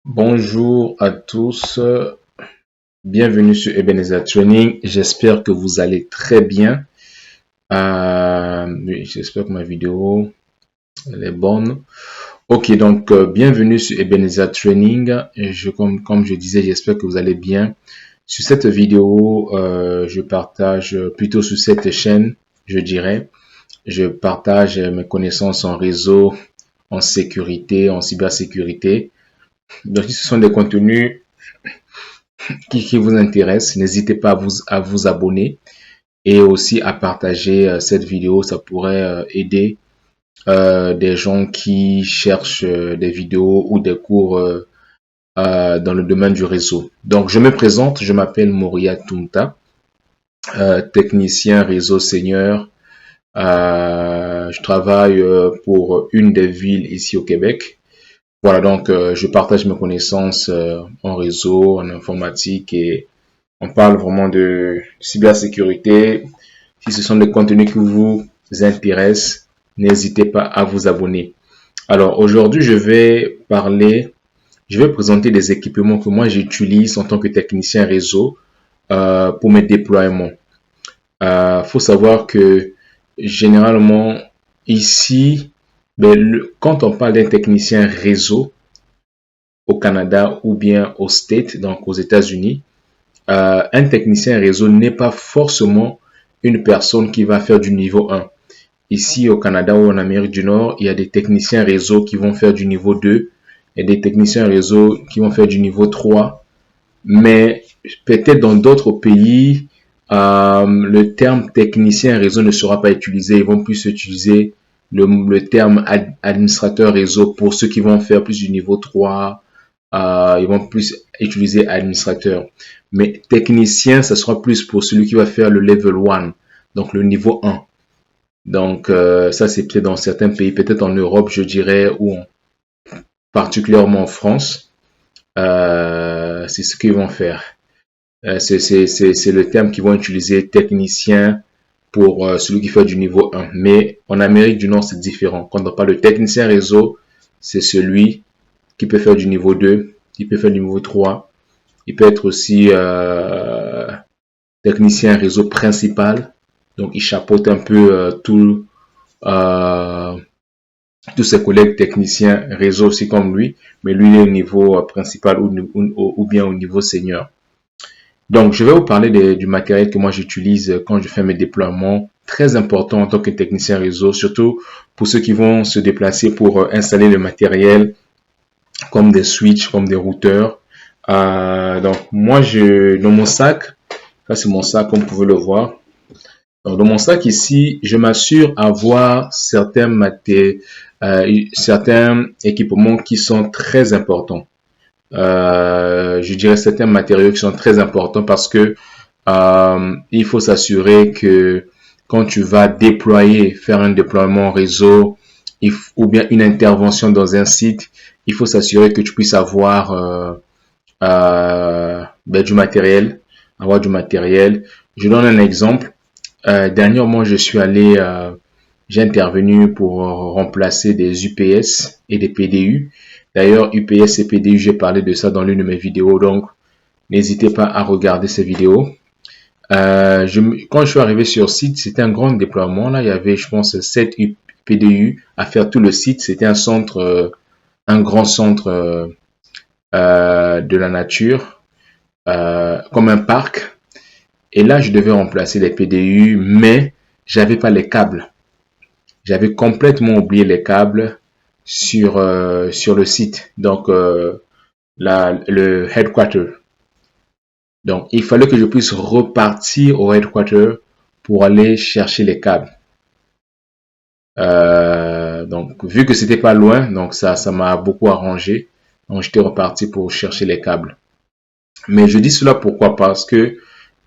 Bonjour à tous, bienvenue sur Ebenezer Training. J'espère que vous allez très bien. Oui, j'espère que ma vidéo elle est bonne. Ok, donc bienvenue sur Ebenezer Training. Comme je disais, j'espère que vous allez bien. Sur cette vidéo, je partage plutôt sur cette chaîne, je dirais. Je partage mes connaissances en réseau, en sécurité, en cybersécurité. Donc, si ce sont des contenus qui vous intéresse, n'hésitez pas à vous abonner et aussi à partager cette vidéo. Ça pourrait aider des gens qui cherchent des vidéos ou des cours dans le domaine du réseau. Donc, je me présente, je m'appelle Moria Tunta, technicien réseau senior. Je travaille pour une des villes ici au Québec. Voilà, donc je partage mes connaissances en réseau, en informatique et on parle vraiment de cybersécurité. Si ce sont des contenus qui vous intéressent, n'hésitez pas à vous abonner. Alors aujourd'hui, je vais présenter des équipements que moi j'utilise en tant que technicien réseau pour mes déploiements. Faut savoir que généralement ici, quand on parle d'un technicien réseau au Canada ou bien au States, donc aux États-Unis, un technicien réseau n'est pas forcément une personne qui va faire du niveau 1. Ici au Canada ou en Amérique du Nord, il y a des techniciens réseau qui vont faire du niveau 2 et des techniciens réseau qui vont faire du niveau 3. Mais peut-être dans d'autres pays, le terme technicien réseau ne sera pas utilisé. Ils vont plus utiliser le terme administrateur réseau pour ceux qui vont faire plus du niveau 3. Ils vont plus utiliser administrateur. Mais technicien, ça sera plus pour celui qui va faire le level 1, donc le niveau 1. Donc ça, c'est peut-être dans certains pays, peut-être en Europe, je dirais, ou particulièrement en France. C'est ce qu'ils vont faire. C'est le terme qu'ils vont utiliser, technicien, pour celui qui fait du niveau 1. Mais en Amérique du Nord, c'est différent. Quand on parle de technicien réseau, c'est celui qui peut faire du niveau 2, qui peut faire du niveau 3. Il peut être aussi technicien réseau principal. Donc, il chapeaute un peu tous ses collègues techniciens réseau aussi comme lui. Mais lui, il est au niveau principal ou bien au niveau senior. Donc, je vais vous parler du matériel que moi j'utilise quand je fais mes déploiements. Très important en tant que technicien réseau, surtout pour ceux qui vont se déplacer pour installer le matériel comme des switches, comme des routeurs. Donc, moi, dans mon sac, ça c'est mon sac comme vous pouvez le voir. Donc, dans mon sac ici, je m'assure d'avoir certains équipements qui sont très importants. Je dirais certains matériaux qui sont très importants parce que il faut s'assurer que quand tu vas faire un déploiement réseau ou bien une intervention dans un site, il faut s'assurer que tu puisses avoir du matériel, Je donne un exemple. Dernièrement, j'ai intervenu pour remplacer des UPS et des PDU. D'ailleurs, UPS et PDU, j'ai parlé de ça dans l'une de mes vidéos, donc n'hésitez pas à regarder ces vidéos. Quand je suis arrivé sur site, c'était un grand déploiement. Là, il y avait, je pense, 7 PDU à faire tout le site. C'était un grand centre de la nature, comme un parc. Et là, je devais remplacer les PDU, mais j'avais pas les câbles. J'avais complètement oublié les câbles sur le site. Donc, le headquarter. Donc, il fallait que je puisse repartir au headquarter pour aller chercher les câbles. Donc, vu que c'était pas loin, donc ça m'a beaucoup arrangé. Donc, j'étais reparti pour chercher les câbles. Mais je dis cela pourquoi? Parce que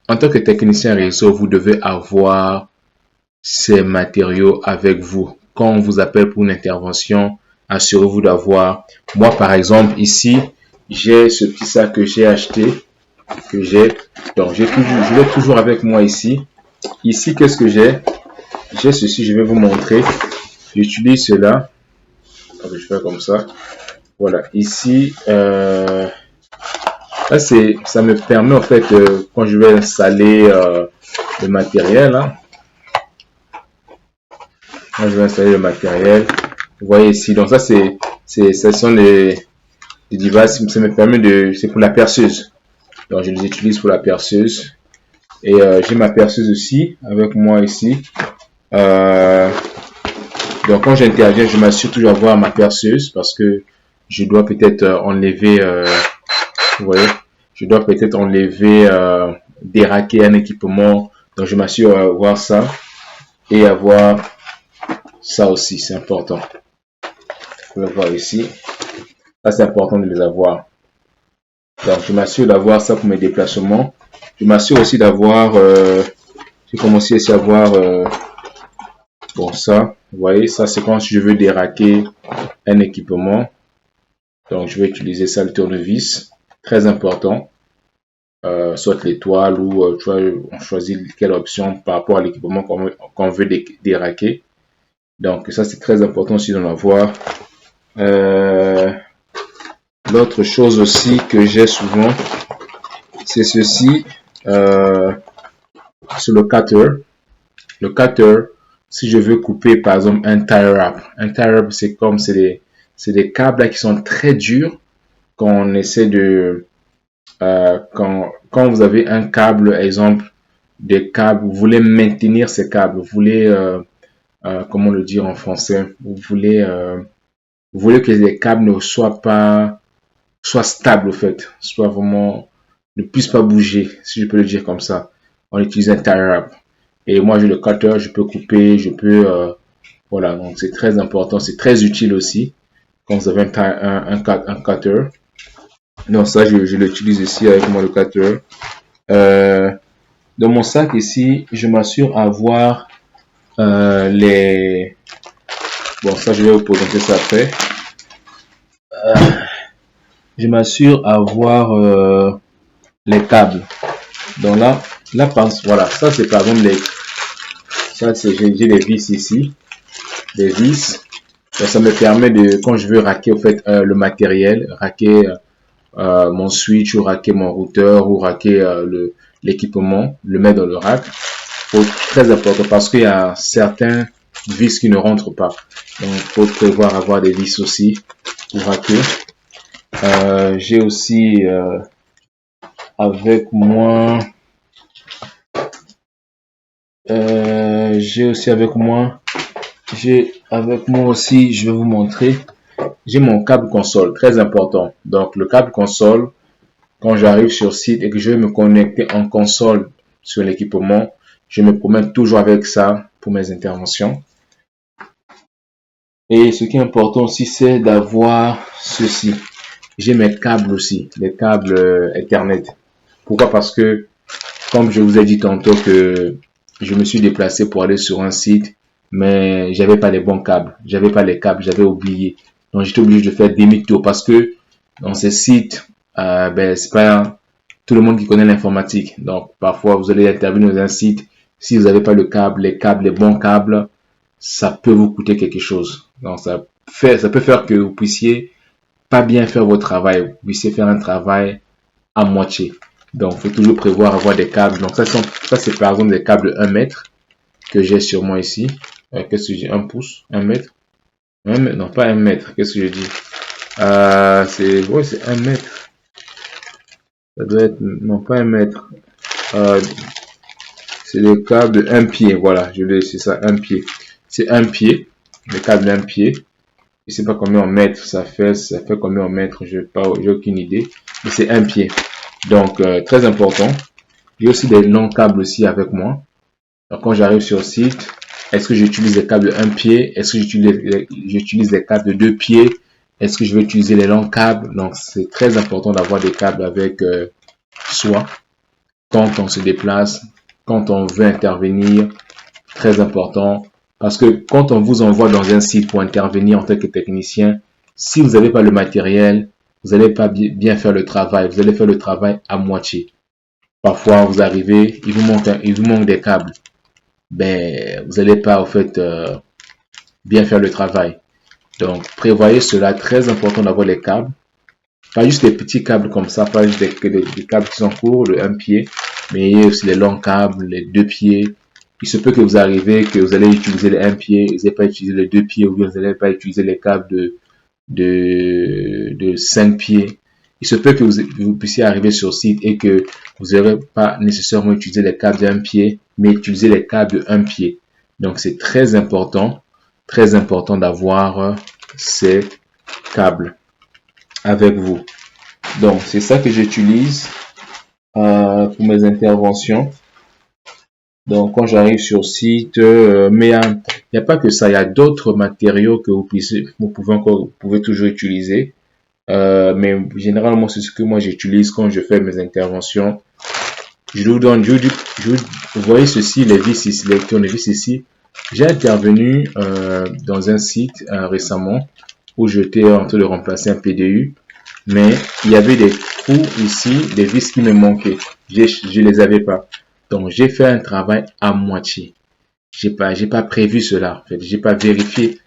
en tant que technicien réseau, vous devez avoir ces matériaux avec vous. Quand on vous appelle pour une intervention, assurez-vous d'avoir. Moi, par exemple, ici, j'ai ce petit sac que j'ai acheté, donc je l'ai toujours avec moi ici. Ici, qu'est-ce que j'ai? J'ai ceci, je vais vous montrer. J'utilise cela. Donc, je fais comme ça. Voilà, ici, là, ça me permet en fait, quand je vais installer le matériel, hein, quand je vais installer le matériel, vous voyez ici, donc ça, ce sont les devices, ça me permet c'est pour la perceuse. Donc, je les utilise pour la perceuse. Et j'ai ma perceuse aussi avec moi ici. Euh, donc, quand j'interviens, je m'assure toujours d'avoir ma perceuse parce que je dois peut-être enlever, vous voyez, je dois peut-être enlever, déraquer un équipement. Donc, je m'assure d'avoir ça et avoir ça aussi, c'est important. Vous pouvez voir ici. Ça, c'est important de les avoir. Donc, je m'assure d'avoir ça pour mes déplacements. Je m'assure aussi d'avoir, j'ai commencé aussi à avoir, bon, ça, vous voyez, ça, c'est quand je veux déraquer un équipement. Donc, je vais utiliser ça, le tournevis. Très important. Soit l'étoile ou, tu vois, on choisit quelle option par rapport à l'équipement qu'on veut déraquer. Donc, ça, c'est très important aussi d'en avoir. L'autre chose aussi que j'ai souvent, c'est ceci. Sur le cutter. Le cutter, si je veux couper par exemple un tie wrap. Un tie wrap, c'est comme, c'est des câbles là, qui sont très durs quand on essaie de, quand vous avez un câble, exemple, des câbles, vous voulez maintenir ces câbles, vous voulez, comment le dire en français, vous voulez que les câbles ne soient pas, soient stables, au fait, soit vraiment, ne puissent pas bouger, si je peux le dire comme ça. On utilise un tie wrap. Et moi, j'ai le cutter, je peux couper, je peux, voilà, donc c'est très important, c'est très utile aussi quand vous avez un cutter. Donc ça, je l'utilise ici avec moi, le cutter. Euh, dans mon sac ici, je m'assure avoir les... Bon, ça, je vais vous présenter ça après. Je m'assure avoir les câbles. Donc là, voilà, ça c'est par exemple ça c'est, j'ai les vis ici, des vis. Donc, ça me permet de, quand je veux raquer au fait le matériel, raquer mon switch ou raquer mon routeur ou raquer l'équipement, le mettre dans le rack. Très important parce qu'il y a certains vis qui ne rentrent pas. Donc, il faut prévoir avoir des vis aussi pour raquer. J'ai aussi avec moi, j'ai avec moi aussi, je vais vous montrer, j'ai mon câble console, très important. Donc, le câble console, quand j'arrive sur site et que je vais me connecter en console sur l'équipement, je me promène toujours avec ça pour mes interventions. Et ce qui est important aussi, c'est d'avoir ceci. J'ai mes câbles aussi, les câbles Ethernet. Pourquoi? Parce que, comme je vous ai dit tantôt que je me suis déplacé pour aller sur un site, mais j'avais pas les bons câbles. J'avais pas les câbles, j'avais oublié. Donc, j'étais obligé de faire demi-tour parce que dans ces sites, ben, c'est pas tout le monde qui connaît l'informatique. Donc, parfois, vous allez intervenir dans un site. Si vous n'avez pas le câble, les bons câbles, ça peut vous coûter quelque chose. Donc, ça peut faire que vous puissiez pas bien faire votre travail. Vous puissiez faire un travail à moitié. Donc, il faut toujours prévoir avoir des câbles. Donc, ça c'est par exemple des câbles 1 mètre que j'ai sur moi ici. Qu'est-ce que j'ai? 1 pouce? 1 mètre? 1 mètre? Non, pas 1 mètre. Qu'est-ce que je dis? C'est 1 mètre. Ça doit être, non, pas 1 mètre. C'est le câble 1 pied. Voilà, c'est ça, 1 pied. C'est 1 pied. Le câble 1 pied. Je sais pas combien en mètres ça fait combien en mètres, j'ai aucune idée. Mais c'est 1 pied. Donc, très important. J'ai aussi des longs câbles aussi avec moi. Donc, quand j'arrive sur site, est-ce que j'utilise les câbles 1 pied? Est-ce que j'utilise les câbles de 2 pieds? Est-ce que je vais utiliser les longs câbles? Donc, c'est très important d'avoir des câbles avec soi quand on se déplace, quand on veut intervenir. Très important. Parce que quand on vous envoie dans un site pour intervenir en tant que technicien, si vous n'avez pas le matériel, vous n'allez pas bien faire le travail. Vous allez faire le travail à moitié. Parfois, vous arrivez, il vous manque des câbles. Ben, vous n'allez pas, en fait, bien faire le travail. Donc, prévoyez cela, très important d'avoir les câbles. Pas juste des petits câbles comme ça, pas juste des câbles qui sont courts, de un pied, mais il y a aussi les longs câbles, les 2 pieds. Il se peut que vous arrivez, que vous allez utiliser les 1 pied, vous n'allez pas utiliser les 2 pieds, ou bien vous n'allez pas utiliser les câbles de 5 pieds. Il se peut que vous puissiez arriver sur site et que vous n'aurez pas nécessairement utilisé les câbles d'un pied, mais utiliser les câbles de 1 pied. Donc, c'est très important d'avoir ces câbles avec vous. Donc, c'est ça que j'utilise pour mes interventions. Donc, quand j'arrive sur site, mais il n'y a pas que ça, il y a d'autres matériaux que vous pouvez toujours utiliser. Mais généralement, c'est ce que moi j'utilise quand je fais mes interventions. Vous voyez ceci, les vis ici, les tournevis ici. J'ai intervenu dans un site récemment où j'étais en train de remplacer un PDU, mais il y avait des trous ici, des vis qui me manquaient. Je les avais pas. Donc j'ai fait un travail à moitié. J'ai pas prévu cela. En fait, j'ai pas vérifié,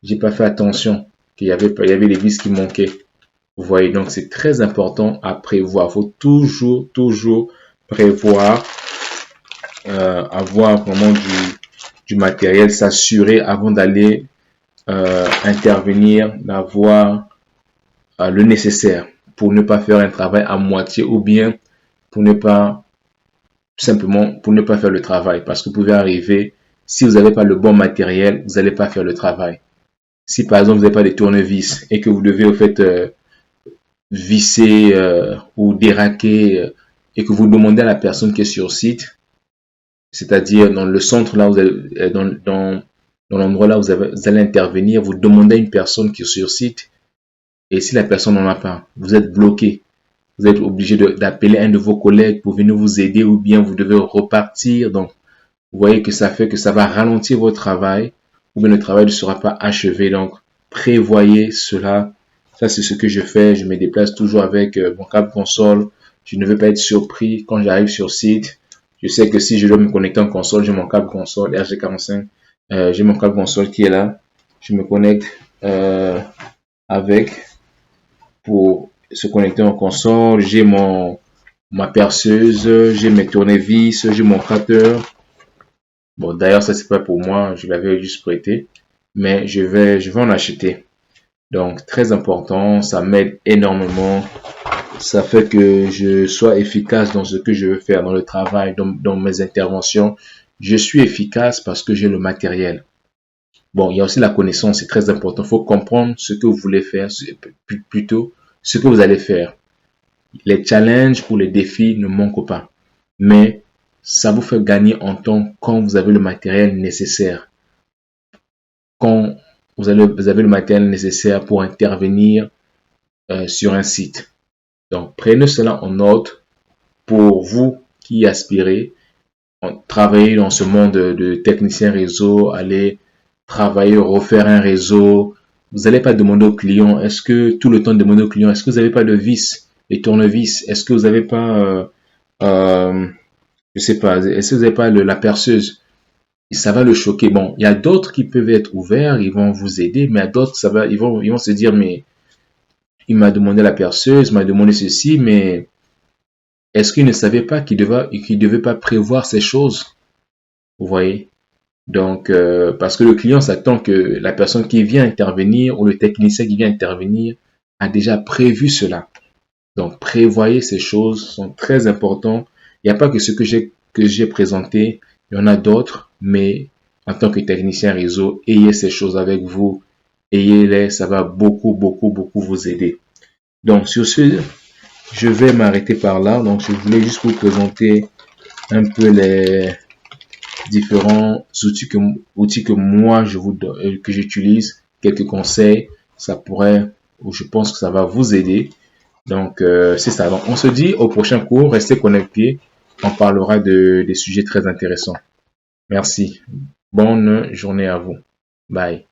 j'ai pas fait attention qu'il y avait les vis qui manquaient. Vous voyez, donc c'est très important à prévoir. Il faut toujours prévoir, avoir vraiment du matériel, s'assurer avant d'aller intervenir, d'avoir le nécessaire pour ne pas faire un travail à moitié ou bien pour ne pas, simplement pour ne pas faire le travail. Parce que vous pouvez arriver, si vous n'avez pas le bon matériel, vous n'allez pas faire le travail. Si par exemple vous n'avez pas de tournevis et que vous devez au fait visser ou déraquer et que vous demandez à la personne qui est sur site, c'est-à-dire dans le centre là, dans l'endroit là où vous allez intervenir, vous demandez à une personne qui est sur site et si la personne n'en a pas, vous êtes bloqué. Vous êtes obligé d'appeler un de vos collègues pour venir vous aider ou bien vous devez repartir. Donc, vous voyez que ça fait que ça va ralentir votre travail ou bien le travail ne sera pas achevé. Donc, prévoyez cela. Ça, c'est ce que je fais. Je me déplace toujours avec mon câble console. Je ne veux pas être surpris quand j'arrive sur site. Je sais que si je dois me connecter en console, j'ai mon câble console RG45. J'ai mon câble console qui est là. Je me connecte avec pour se connecter en console. J'ai ma perceuse, j'ai mes tournevis, j'ai mon gratteur. Bon, d'ailleurs, ça c'est pas pour moi, je l'avais juste prêté, mais je vais en acheter. Donc, très important, ça m'aide énormément. Ça fait que je sois efficace dans ce que je veux faire, dans le travail, dans mes interventions. Je suis efficace parce que j'ai le matériel. Bon, il y a aussi la connaissance, c'est très important. Il faut comprendre ce que vous voulez faire, plutôt ce que vous allez faire. Les challenges ou les défis ne manquent pas, mais ça vous fait gagner en temps quand vous avez le matériel nécessaire. Quand vous avez le matériel nécessaire pour intervenir sur un site. Donc, prenez cela en note pour vous qui aspirez travailler dans ce monde de technicien réseau, aller travailler, refaire un réseau. Vous n'allez pas demander au client, est-ce que tout le temps demander au client, est-ce que vous n'avez pas de vis, les tournevis, est-ce que vous n'avez pas, je sais pas, est-ce que vous n'avez pas la perceuse? Et ça va le choquer. Bon, il y a d'autres qui peuvent être ouverts, ils vont vous aider, mais à d'autres, ils vont se dire, mais il m'a demandé la perceuse, il m'a demandé ceci, mais est-ce qu'il ne savait pas qu'il devait pas prévoir ces choses? Vous voyez? Donc, parce que le client s'attend que la personne qui vient intervenir ou le technicien qui vient intervenir a déjà prévu cela. Donc, prévoyez ces choses sont très importantes. Il n'y a pas que ce que j'ai présenté, il y en a d'autres, mais en tant que technicien réseau, ayez ces choses avec vous, ayez-les, ça va beaucoup vous aider. Donc, sur ce, je vais m'arrêter par là. Donc, je voulais juste vous présenter un peu les différents outils que moi que j'utilise, quelques conseils, ça pourrait, ou je pense que ça va vous aider. Donc c'est ça. Donc on se dit au prochain cours, restez connectés, on parlera des sujets très intéressants. Merci. Bonne journée à vous. Bye.